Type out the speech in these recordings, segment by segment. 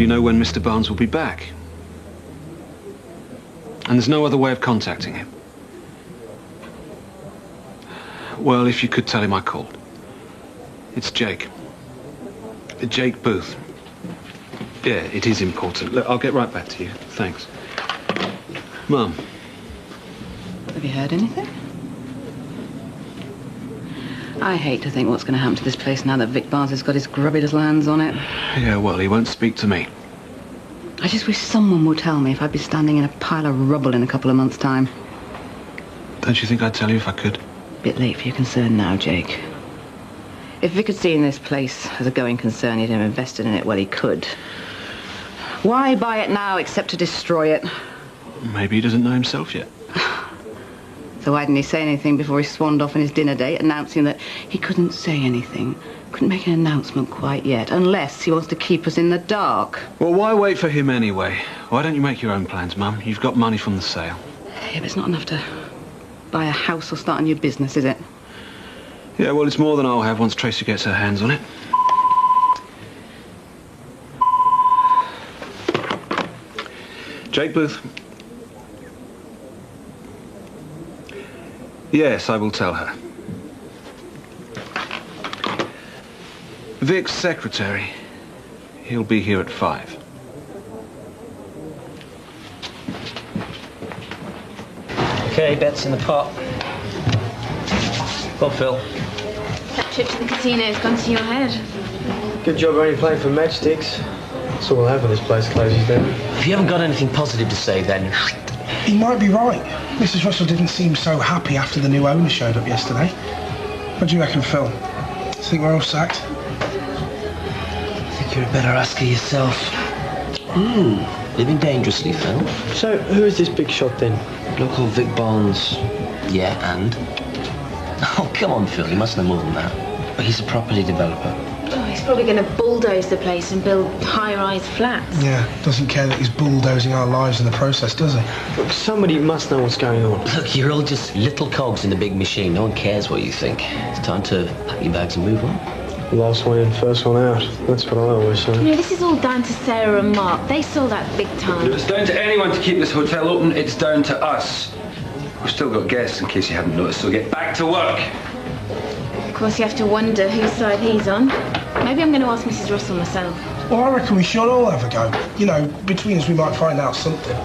you know when Mr. Barnes will be back. And there's no other way of contacting him. Well, if you could tell him I called. It's Jake. Jake Booth. Yeah, it is important. Look, I'll get right back to you. Thanks. Mum. Have you heard anything? I hate to think what's going to happen to this place now that Vic Barnes has got his grubby little hands on it. Yeah, well, he won't speak to me. I just wish someone would tell me if I'd be standing in a pile of rubble in a couple of months' time. Don't you think I'd tell you if I could? Bit late for your concern now, Jake. If Vic had seen this place as a going concern, he'd have invested in it while he could. Why buy it now except to destroy it? Maybe he doesn't know himself yet. So why didn't he say anything before he swanned off on his dinner date, announcing that he couldn't say anything, couldn't make an announcement quite yet, unless he wants to keep us in the dark? Well, why wait for him anyway? Why don't you make your own plans, Mum? You've got money from the sale. Yeah, but it's not enough to buy a house or start a new business, is it? Yeah, well, it's more than I'll have once Tracy gets her hands on it. Jake Booth. Yes, I will tell her. Vic's secretary. He'll be here at 5. Okay, bet's in the pot. Go on, Phil. That trip to the casino's gone to your head. Good job only playing for matchsticks. That's all we'll have when this place closes down. If you haven't got anything positive to say, then... He might be right. Mrs. Russell didn't seem so happy after the new owner showed up yesterday. What do you reckon, Phil? Think we're all sacked? I think you'd better ask her yourself. Living dangerously, Phil. So, who is this big shot then? Local Vic Barnes. Yeah, and? Oh, come on, Phil, you must know more than that. But he's a property developer. Oh, he's probably going to bulldoze the place and build high-rise flats. Yeah, doesn't care that he's bulldozing our lives in the process, does he? Look, somebody must know what's going on. Look, you're all just little cogs in the big machine. No one cares what you think. It's time to pack your bags and move on. Last one in, first one out. That's what I always say. You know, this is all down to Sarah and Mark. They saw that big time. If it's down to anyone to keep this hotel open, it's down to us. We've still got guests, in case you hadn't noticed, so get back to work. Of course, you have to wonder whose side he's on. Maybe I'm going to ask Mrs. Russell myself. Well, I reckon we should all have a go. You know, between us we might find out something.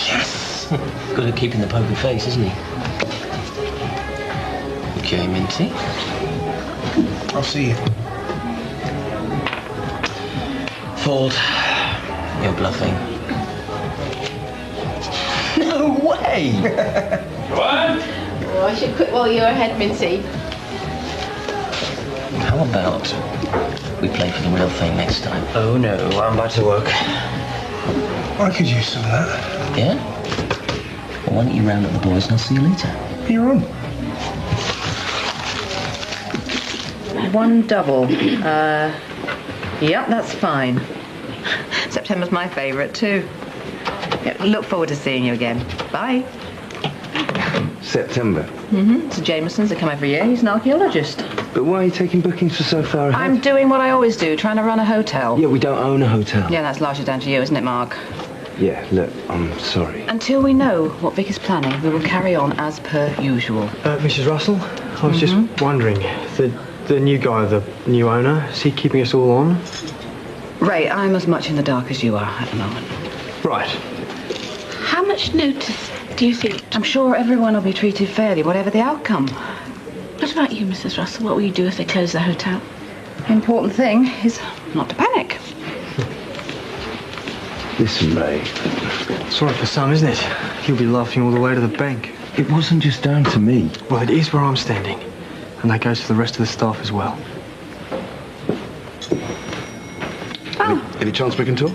Yes! Good at keeping the poker face, isn't he? Okay, Minty. I'll see you. Fold. You're bluffing. No way! What? Oh, I should quit while you're ahead, Minty. How about we play for the real thing next time? Oh no, I'm back to work. I could use some of that. Yeah? Well, why don't you round up the boys and I'll see you later? You're on. One double. Yep, that's fine. September's my favourite, too. Yeah, look forward to seeing you again. Bye. September? It's the Jamesons that come every year. He's an archaeologist. But why are you taking bookings for so far ahead? I'm doing what I always do, trying to run a hotel. Yeah, we don't own a hotel. Yeah, that's largely down to you, isn't it, Mark? Yeah, look, I'm sorry. Until we know what Vic is planning, we will carry on as per usual. Mrs. Russell, I was just wondering, the new guy, the new owner, is he keeping us all on? Ray, I'm as much in the dark as you are at the moment. Right. How much notice do you think? I'm sure everyone will be treated fairly, whatever the outcome. What about you, Mrs. Russell? What will you do if they close the hotel? The important thing is not to panic. Listen, Ray. Sorry for some, isn't it? He'll be laughing all the way to the bank. It wasn't just down to me. Well, it is where I'm standing. And that goes for the rest of the staff as well. Any chance we can talk?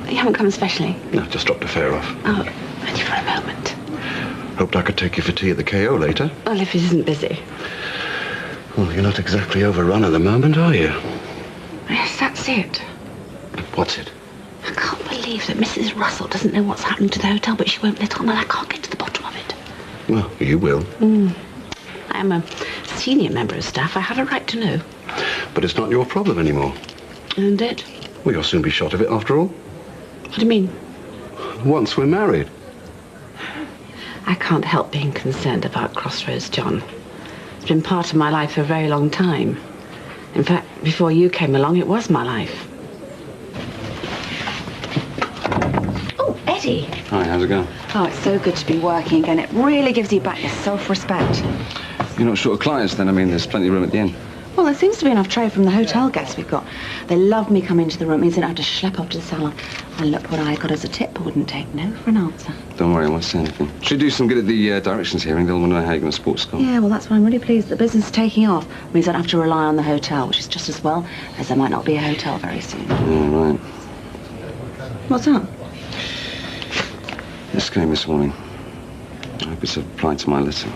You haven't come especially? No, just dropped a fare off. Oh, only for a moment. Hoped I could take you for tea at the KO later. Well, if it isn't busy. Well, you're not exactly overrun at the moment, are you? Yes, that's it. What's it? I can't believe that Mrs. Russell doesn't know what's happened to the hotel, but she won't let on, and I can't get to the bottom of it. Well, you will. I am a senior member of staff. I have a right to know. But it's not your problem anymore. Earned it. Well, you'll soon be shot of it after all. What do you mean? Once we're married. I can't help being concerned about Crossroads, John. It's been part of my life for a very long time. In fact, before you came along, it was my life. Oh, Eddie. Hi, how's it going? Oh, it's so good to be working again. It really gives you back your self-respect. You're not short of clients then? I mean, there's plenty of room at the inn. Well, there seems to be enough trade from the hotel guests we've got. They love me coming into the room. It means I don't have to schlep off to the salon. And look what I got as a tip. I wouldn't take no for an answer. Don't worry, I won't say anything. Should do some good at the directions hearing. They'll want to know how you're going to sports school. Yeah, well, that's why I'm really pleased the business is taking off. It means I don't have to rely on the hotel, which is just as well as there might not be a hotel very soon. Yeah, right. What's that? This came this morning. I hope it's applied to my letter.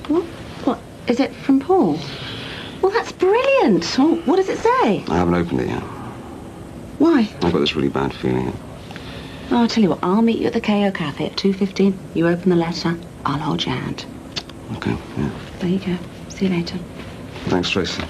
What? What? Is it from Paul? Well, that's brilliant. Well, what does it say? I haven't opened it yet. Why? I've got this really bad feeling. Oh, I'll tell you what, I'll meet you at the KO Cafe at 2:15. You open the letter, I'll hold your hand. Okay, yeah. There you go. See you later. Thanks, Tracy.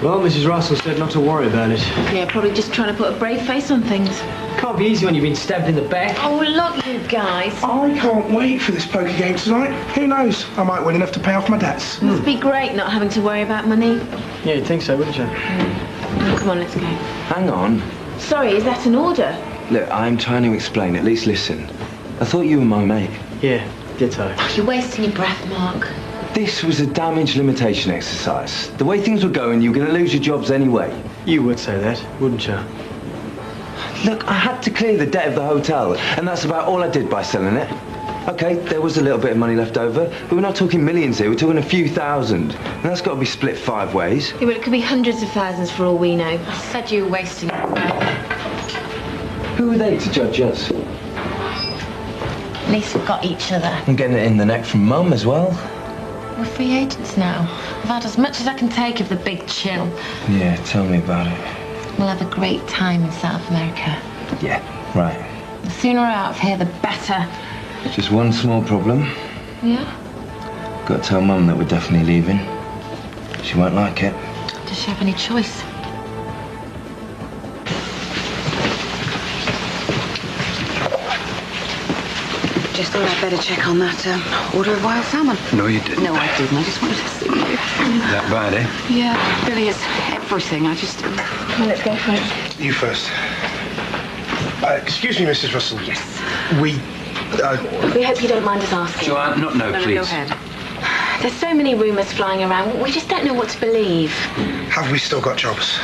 Well, Mrs. Russell said not to worry about it. Yeah, probably just trying to put a brave face on things. Can't be easy when you've been stabbed in the back. Oh, look, you guys. I can't wait for this poker game tonight. Who knows? I might win enough to pay off my debts. Must be great not having to worry about money. Yeah, you'd think so, wouldn't you? Oh, come on, let's go. Hang on. Sorry, is that an order? Look, I'm trying to explain. At least listen. I thought you were my mate. Yeah, ditto. You're wasting your breath, Mark. This was a damage limitation exercise. The way things were going, you were going to lose your jobs anyway. You would say that, wouldn't you? Look, I had to clear the debt of the hotel, and that's about all I did by selling it. Okay, there was a little bit of money left over, but we're not talking millions here, we're talking a few thousand. And that's got to be split 5 ways. Yeah, well, it could be hundreds of thousands for all we know. I said you were wasting your breath. Who are they to judge us? At least we've got each other. I'm getting it in the neck from Mum as well. We're free agents now. I've had as much as I can take of the big chill. Yeah, tell me about it. We'll have a great time in South America. Yeah, right. The sooner we're out of here, the better. Just one small problem. Yeah? Got to tell Mum that we're definitely leaving. She won't like it. Does she have any choice? Just thought I'd better check on that order of wild salmon. No, you didn't. No, I didn't. I just wanted to see you. That bad, eh? Yeah, it really is everything. I just... Come on, let's go for it. You first. Excuse me, Mrs. Russell. Yes. We hope you don't mind us asking. Joanne, no, please. Go ahead. There's so many rumours flying around. We just don't know what to believe. Have we still got jobs?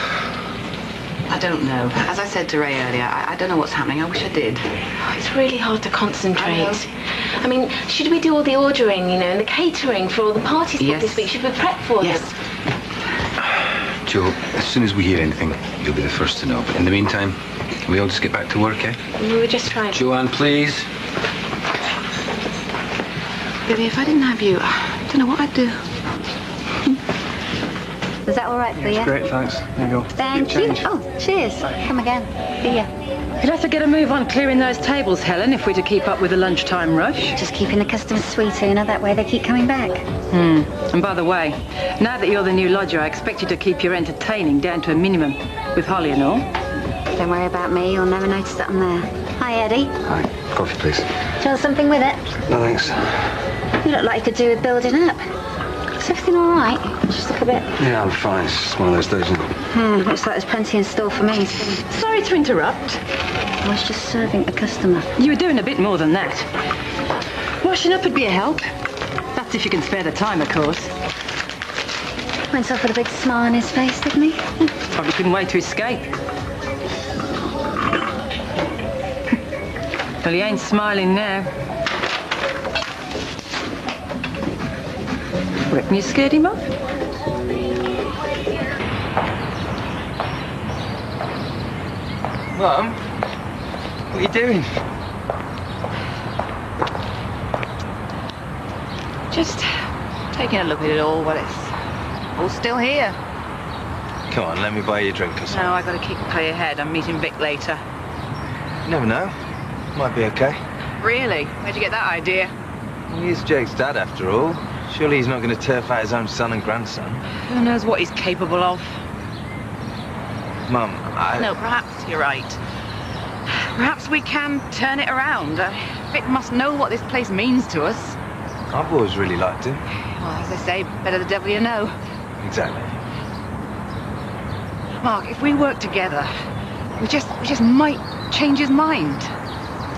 I don't know. As I said to Ray earlier, I don't know what's happening. I wish I did. Oh, it's really hard to concentrate. I mean, should we do all the ordering, and the catering for all the parties booked this week? Should we prep for them? Joe, as soon as we hear anything, you'll be the first to know. But in the meantime, can we all just get back to work, eh? We were just trying. Joanne, please. Billy, if I didn't have you, I don't know what I'd do. Is that all right for you? Great, thanks. There you go. Thank you. Oh, cheers. Come again. See ya. You'd have to get a move on clearing those tables, Helen, if we're to keep up with the lunchtime rush. Just keeping the customers sweeter, that way they keep coming back. And by the way, now that you're the new lodger, I expect you to keep your entertaining down to a minimum, with Holly and all. Don't worry about me, you'll never notice that I'm there. Hi, Eddie. Hi. Coffee, please. Do you want something with it? No, thanks. You look like you could do with building up. Is everything all right? Just look a bit... Yeah, I'm fine. It's just one of those days, isn't it? Looks like there's plenty in store for me. Sorry to interrupt. I was just serving a customer. You were doing a bit more than that. Washing up would be a help. That's if you can spare the time, of course. Went off with a big smile on his face, didn't he? Probably couldn't wait to escape. Well, he ain't smiling now. Reckon you scared him off? Mum, what are you doing? Just taking a look at it all while it's all still here. Come on, let me buy you a drink or something. No, I got to keep pay ahead. I'm meeting Vic later. You never know. Might be okay. Really? Where'd you get that idea? Well, he's Jake's dad, after all. Surely he's not going to turf out his own son and grandson. Who knows what he's capable of? Mum, No, perhaps you're right. Perhaps we can turn it around. Vic must know what this place means to us. I've always really liked him. Well, as they say, better the devil you know. Exactly. Mark, if we work together, we just might change his mind.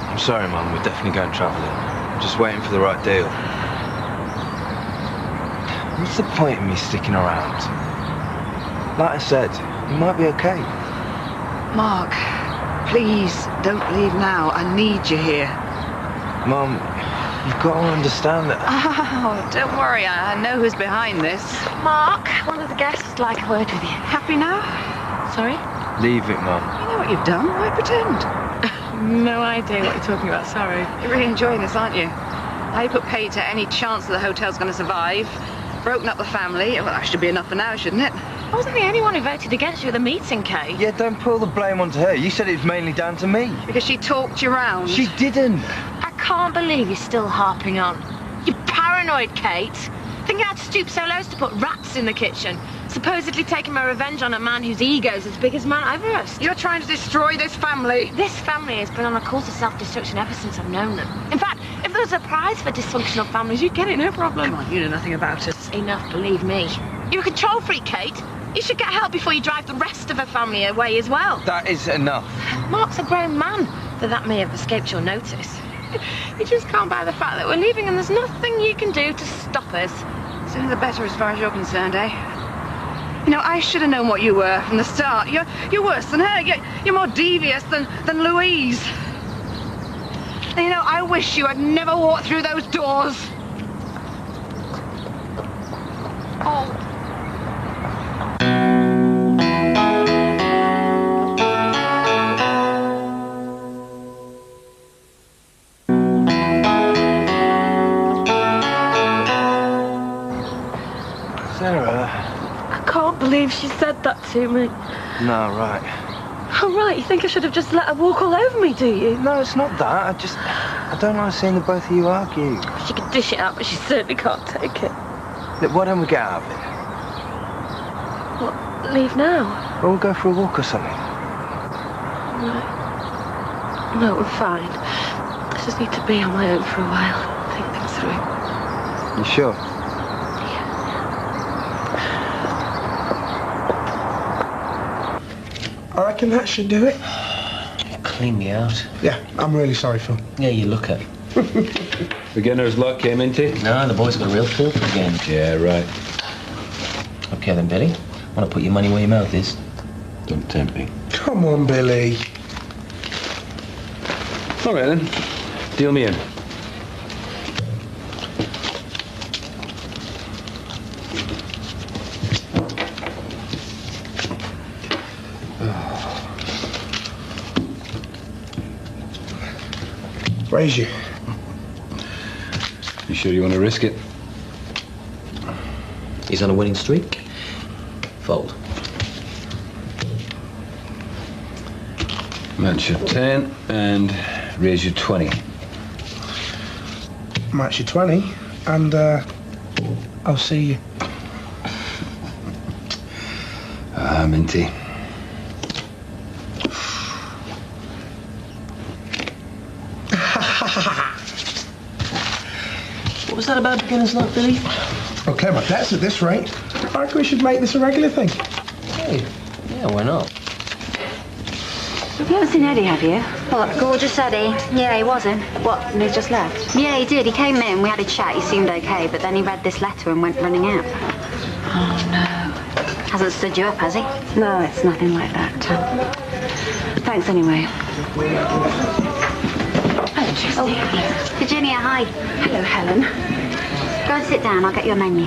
I'm sorry, Mum, we're definitely going travelling. I'm just waiting for the right deal. What's the point in me sticking around? Like I said, you might be okay. Mark, please don't leave now. I need you here. Mum, you've got to understand that... Oh, don't worry. I know who's behind this. Mark, one of the guests would like a word with you. Happy now? Sorry? Leave it, Mum. You know what you've done. Why pretend? No idea what you're talking about, sorry. You're really enjoying this, aren't you? Now you put paid to any chance that the hotel's going to survive. Broken up the family. Well, that should be enough for now, shouldn't it? I wasn't the only one who voted against you at the meeting, Kate. Yeah, don't pull the blame onto her. You said it was mainly down to me. Because she talked you round. She didn't. I can't believe you're still harping on. You're paranoid, Kate. Thinking I'd stoop so low as to put rats in the kitchen. Supposedly taking my revenge on a man whose ego's as big as Mount Everest. You're trying to destroy this family. This family has been on a course of self-destruction ever since I've known them. In fact, if there was a prize for dysfunctional families, you'd get it, no problem. Come on, you know nothing about it. Enough, believe me. You're a control freak, Kate. You should get help before you drive the rest of her family away as well. That is enough. Mark's a grown man, though that may have escaped your notice. You just can't bear the fact that we're leaving and there's nothing you can do to stop us. Sooner the better as far as you're concerned, eh? You know, I should have known what you were from the start. You're worse than her. You're more devious than Louise. And you know, I wish you had never walked through those doors. Oh. Sarah. I can't believe she said that to me. No, right. Oh, right, you think I should have just let her walk all over me, do you? No, it's not that. I don't like seeing the both of you argue. She can dish it out, but she certainly can't take it. Look, why don't we get out of it? What, leave now? Or we'll go for a walk or something. Right. No, I'm fine. I just need to be on my own for a while. Think things through. You sure? I reckon that should do it. Clean me out. Yeah, I'm really sorry, Phil. Yeah, you look at. Beginner's luck, eh, Minty? No, the boys got a real feel for the game. Yeah, right. Okay then, Billy. Want to put your money where your mouth is? Don't tempt me. Come on, Billy. All right, then. Deal me in. Raise you. You sure you want to risk it? He's on a winning streak. Fold. Match your 10 and raise your 20. Match your 20, and I'll see you. Minty. What was that about beginner's luck, Billy? Okay, my bets at this rate. I reckon we should make this a regular thing. Hey, yeah, why not? You haven't seen Eddie, have you? What, gorgeous Eddie? Yeah, he was in. What, and he's just left? Yeah, he did. He came in, we had a chat, he seemed okay, but then he read this letter and went running out. Oh, no. Hasn't stood you up, has he? No, it's nothing like that. Thanks anyway. Oh, Virginia, hi. Hello, Helen. Go and sit down, I'll get you a menu.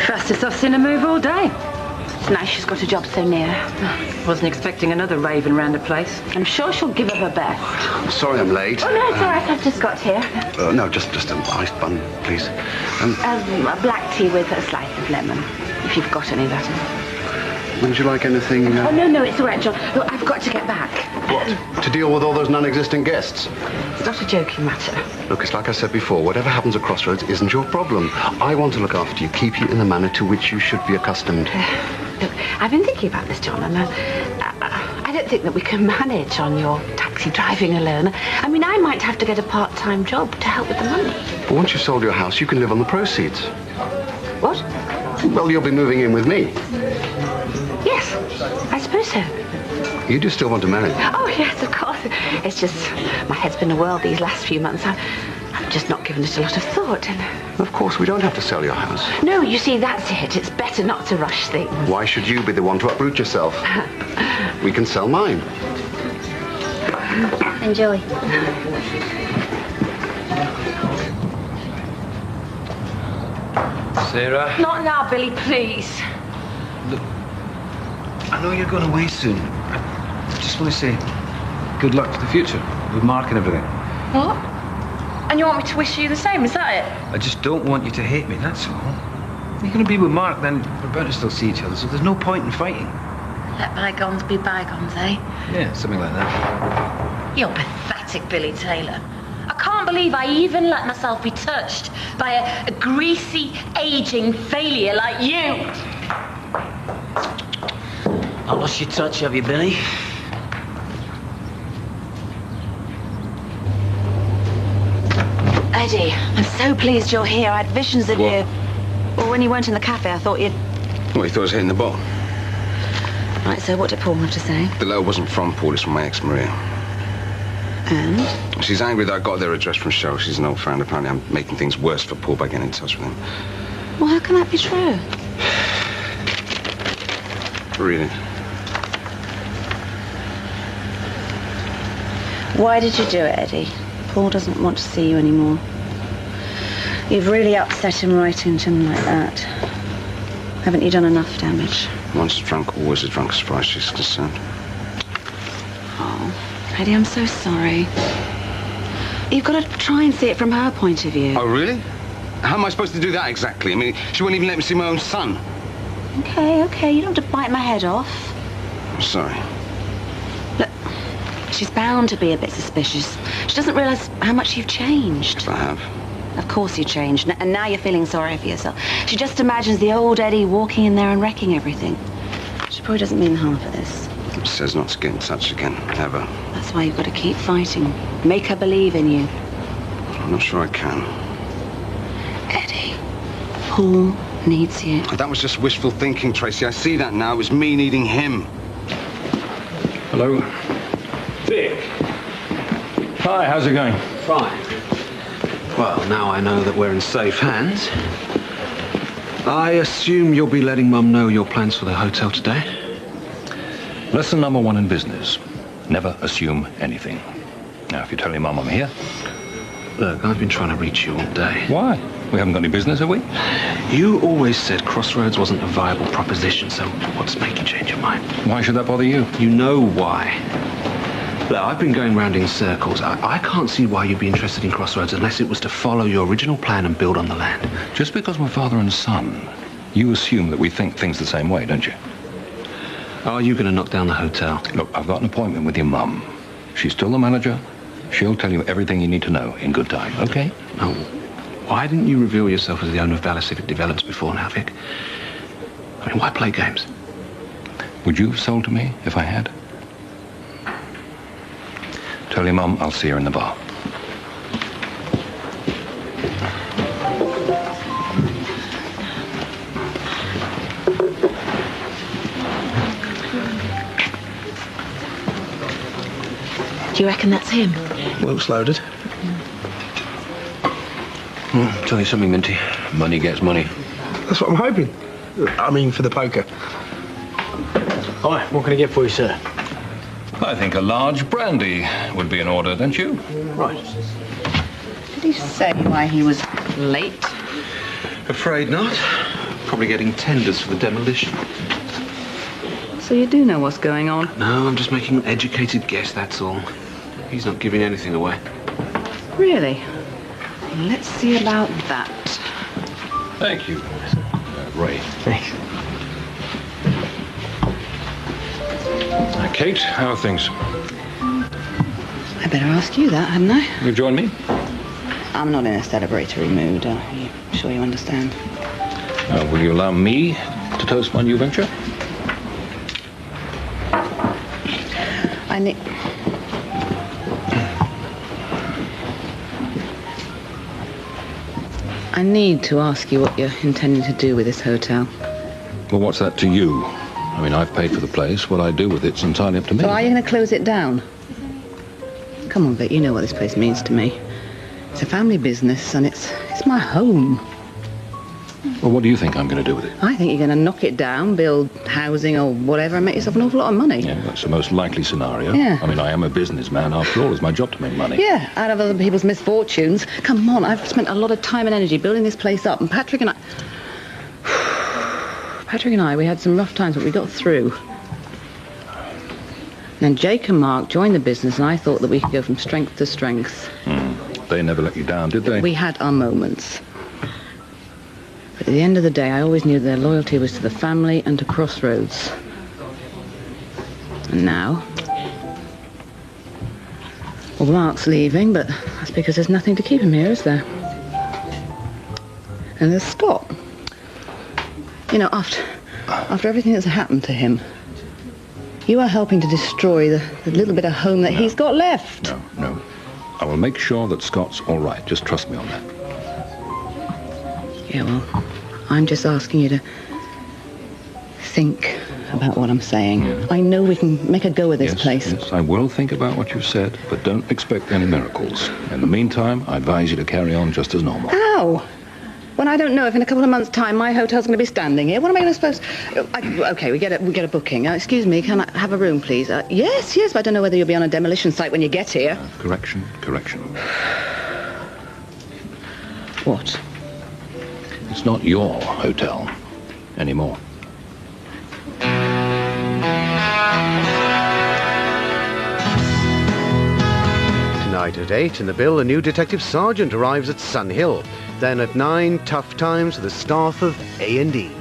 Fastest I've seen her move all day. It's nice she's got a job so near. Wasn't expecting another raving round the place. I'm sure she'll give it her best. I'm sorry I'm late. Oh, no, it's all right. I've just got here. No, just an iced bun, please. A black tea with a slice of lemon. If you've got any, that is. Wouldn't you like anything? Oh, no, it's all right, John. Look, I've got to get back. What? To deal with all those non-existent guests? It's not a joking matter. Look, it's like I said before, whatever happens at Crossroads isn't your problem. I want to look after you, keep you in the manner to which you should be accustomed. Look, I've been thinking about this, John, and I don't think that we can manage on your taxi driving alone. I mean, I might have to get a part-time job to help with the money. But once you've sold your house, you can live on the proceeds. What? Well, you'll be moving in with me. Yes, I suppose so. You do still want to marry? Oh, yes, of course. It's just my head's been a whirl these last few months. I've just not given it a lot of thought. And Of course, we don't have to sell your house. no, you see, that's it. It's better not to rush things. Why should you be the one to uproot yourself? We can sell mine. Enjoy. Sarah? Not now, Billy, please. Look, I know you're going away soon. I just want to say good luck for the future with Mark and everything. What? And you want me to wish you the same, is that it? I just don't want you to hate me, that's all. You're going to be with Mark, then we're bound to still see each other, so there's no point in fighting. Let bygones be bygones, eh? Yeah, something like that. You're pathetic, Billy Taylor. I can't believe I even let myself be touched by a greasy, aging failure like you. I lost your touch, have you, Billy? Eddie, I'm so pleased you're here. I had visions of you. Well, when you weren't in the cafe, I thought you'd... Well, he thought I was hitting the ball. Right, so what did Paul have to say? The letter wasn't from Paul, it's from my ex, Maria. And? She's angry that I got their address from Cheryl. She's an old friend. Apparently, I'm making things worse for Paul by getting in touch with him. Well, how can that be true? Read it. Why did you do it, Eddie? Paul doesn't want to see you anymore. You've really upset him writing to him like that. Haven't you done enough damage? Once drunk, always as drunk as far as she's concerned. Oh, Eddie, I'm so sorry. You've got to try and see it from her point of view. Oh, really? How am I supposed to do that exactly? I mean, she won't even let me see my own son. Okay, you don't have to bite my head off. I'm sorry. Look, she's bound to be a bit suspicious. She doesn't realise how much you've changed. I have. Of course you changed, and now you're feeling sorry for yourself. She just imagines the old Eddie walking in there and wrecking everything. She probably doesn't mean harm for this. She says not to get in touch again, ever. That's why you've got to keep fighting. Make her believe in you. I'm not sure I can. Eddie, Paul needs you. That was just wishful thinking, Tracy. I see that now. It was me needing him. Hello. Dick. Hi, how's it going? Fine. Well, now I know that we're in safe hands. I assume you'll be letting Mum know your plans for the hotel today? Lesson number 1 in business. Never assume anything. Now, if you tell your Mum I'm here... Look, I've been trying to reach you all day. Why? We haven't got any business, have we? You always said Crossroads wasn't a viable proposition, so what's making you change your mind? Why should that bother you? You know why. Look, I've been going round in circles. I can't see why you'd be interested in Crossroads unless it was to follow your original plan and build on the land. Just because we're father and son, you assume that we think things the same way, don't you? Are you going to knock down the hotel? Look, I've got an appointment with your mum. She's still the manager. She'll tell you everything you need to know in good time, okay? Oh, why didn't you reveal yourself as the owner of Valley Civic Developments before now, Vic? I mean, why play games? Would you have sold to me if I had? Tell your mum I'll see her in the bar. Do you reckon that's him? Looks loaded. Tell you something, Minty. Money gets money. That's what I'm hoping. I mean, for the poker. Hi, what can I get for you, sir? I think a large brandy would be in order, don't you? Right. Did he say why he was late? Afraid not. Probably getting tenders for the demolition. So you do know what's going on? No, I'm just making an educated guess, that's all. He's not giving anything away. Really? Let's see about that. Thank you, Ray. Thanks. Kate, how are things? I better ask you that, hadn't I? You join me? I'm not in a celebratory mood. Are you sure you understand? Will you allow me to toast my new venture? I need to ask you what you're intending to do with this hotel. Well, what's that to you? I mean, I've paid for the place. What I do with it's entirely up to me. So are you going to close it down? Come on, Vic, you know what this place means to me. It's a family business, and it's my home. Well, what do you think I'm going to do with it? I think you're going to knock it down, build housing or whatever, and make yourself an awful lot of money. Yeah, that's the most likely scenario. Yeah. I mean, I am a businessman. After all, it's my job to make money. Yeah, out of other people's misfortunes. Come on, I've spent a lot of time and energy building this place up, and Patrick and I, we had some rough times, but we got through. Then Jake and Mark joined the business, and I thought that we could go from strength to strength. They never let you down, did they? We had our moments. But at the end of the day, I always knew their loyalty was to the family and to Crossroads. And now? Well, Mark's leaving, but that's because there's nothing to keep him here, is there? And there's Scott. You know, after everything that's happened to him, you are helping to destroy the little bit of home that he's got left. No. I will make sure that Scott's all right. Just trust me on that. Yeah, well, I'm just asking you to think about what I'm saying. Yeah. I know we can make a go of this place. Yes, I will think about what you've said, but don't expect any miracles. In the meantime, I advise you to carry on just as normal. How? When I don't know if in a couple of months' time my hotel's going to be standing here, what am I going to suppose? Okay, we get a booking. Excuse me, can I have a room, please? Yes, but I don't know whether you'll be on a demolition site when you get here. Correction. What? It's not your hotel anymore. Tonight at 8 in the bill, a new detective sergeant arrives at Sun Hill. Then at 9, tough times for the staff of A&E.